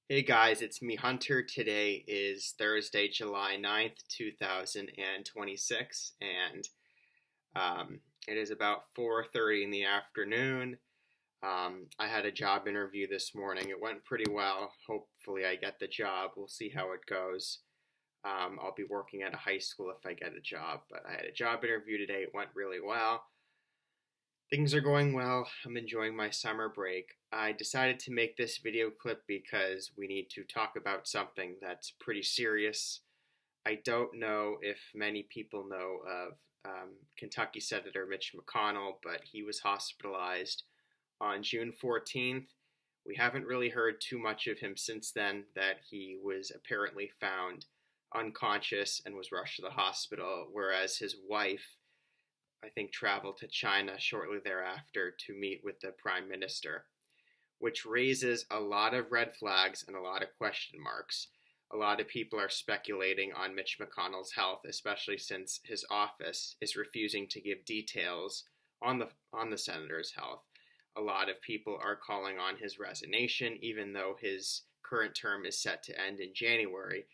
Hey guys, it's me Hunter. Today is Thursday, July 9th, 2026, and it is about 4:30 in the afternoon. I had a job interview this morning. It went pretty well. Hopefully I get the job. We'll see how it goes. I'll be working at a high school if I get a job, but I had a job interview today. It went really well. Things are going well. I'm enjoying my summer break. I decided to make this video clip because we need to talk about something that's pretty serious. I don't know if many people know of Kentucky Senator Mitch McConnell, but he was hospitalized on June 14th. We haven't really heard too much of him since then, that he was apparently found unconscious and was rushed to the hospital, whereas his wife, I think, traveled to China shortly thereafter to meet with the prime minister, which raises a lot of red flags and a lot of question marks. A lot of people are speculating on Mitch McConnell's health, especially since his office is refusing to give details on the senator's health. A lot of people are calling on his resignation, even though his current term is set to end in January.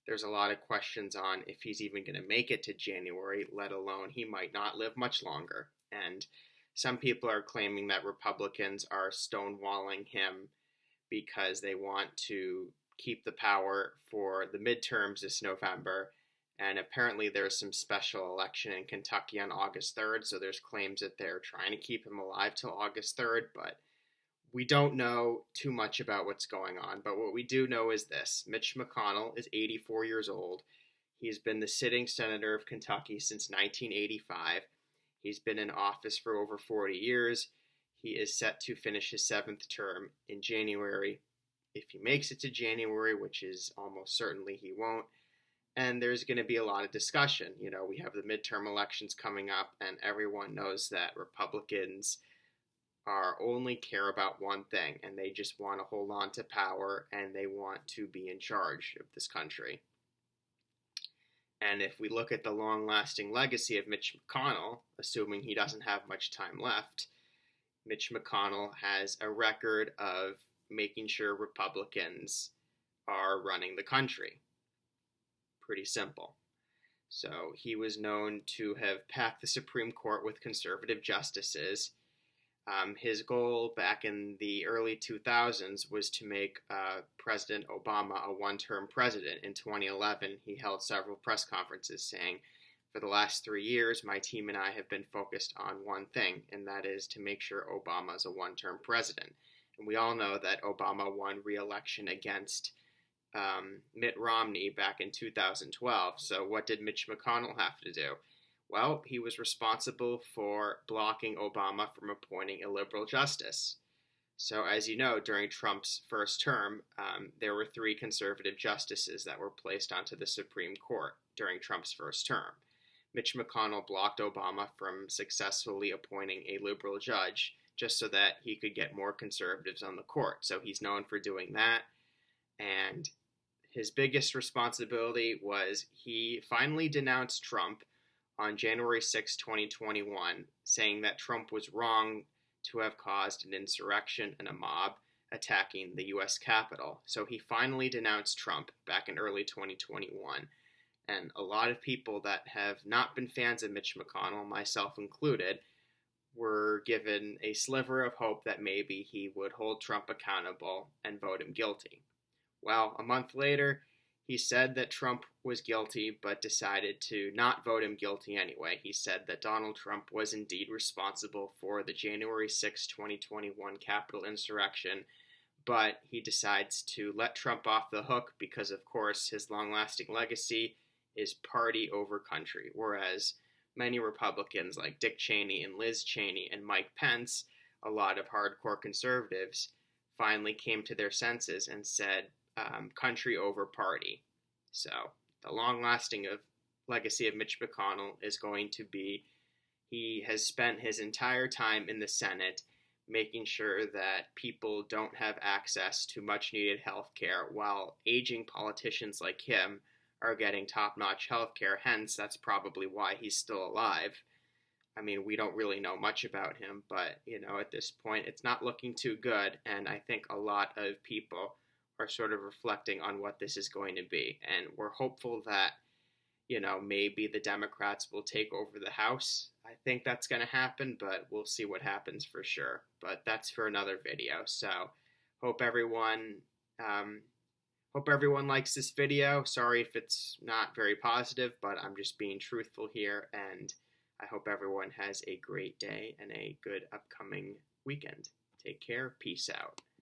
There's a lot of questions on if he's even going to make it to January, let alone he might not live much longer. And some people are claiming that Republicans are stonewalling him because they want to keep the power for the midterms this November. And apparently there's some special election in Kentucky on August 3rd, so there's claims that they're trying to keep him alive till August 3rd, but we don't know too much about what's going on. But what we do know is this: Mitch McConnell is 84 years old. He's been the sitting senator of Kentucky since 1985. He's been in office for over 40 years. He is set to finish his seventh term in January, if he makes it to January, which is almost certainly he won't. And there's going to be a lot of discussion. You know, we have the midterm elections coming up, and everyone knows that Republicans only care about one thing, and they just want to hold on to power, and they want to be in charge of this country. And if we look at the long-lasting legacy of Mitch McConnell, assuming he doesn't have much time left, Mitch McConnell has a record of making sure Republicans are running the country. Pretty simple. So he was known to have packed the Supreme Court with conservative justices. His goal back in the early 2000s was to make President Obama a one-term president. In 2011, he held several press conferences saying, "For the last 3 years, my team and I have been focused on one thing, and that is to make sure Obama is a one-term president." And we all know that Obama won re-election against Mitt Romney back in 2012. So what did Mitch McConnell have to do? Well, he was responsible for blocking Obama from appointing a liberal justice. So as you know, during Trump's first term, there were 3 conservative justices that were placed onto the Supreme Court during Trump's first term. Mitch McConnell blocked Obama from successfully appointing a liberal judge just so that he could get more conservatives on the court. So he's known for doing that. And his biggest responsibility was he finally denounced Trump on January 6, 2021, saying that Trump was wrong to have caused an insurrection and a mob attacking the U.S. Capitol. So he finally denounced Trump back in early 2021. And a lot of people that have not been fans of Mitch McConnell, myself included, were given a sliver of hope that maybe he would hold Trump accountable and vote him guilty. Well, a month later, he said that Trump was guilty, but decided to not vote him guilty anyway. He said that Donald Trump was indeed responsible for the January 6, 2021 Capitol insurrection, but he decides to let Trump off the hook because, of course, his long-lasting legacy is party over country, whereas many Republicans like Dick Cheney and Liz Cheney and Mike Pence, a lot of hardcore conservatives, finally came to their senses and said, country over party. So the long-lasting legacy of Mitch McConnell is going to be he has spent his entire time in the Senate making sure that people don't have access to much-needed health care, while aging politicians like him are getting top-notch health care. Hence, that's probably why he's still alive. I mean, we don't really know much about him, but, at this point, it's not looking too good, and I think a lot of people are sort of reflecting on what this is going to be. And we're hopeful that, maybe the Democrats will take over the House. I think that's going to happen, but we'll see what happens for sure. But that's for another video. So hope everyone likes this video. Sorry if it's not very positive, but I'm just being truthful here, and I hope everyone has a great day and a good upcoming weekend. Take care. Peace out.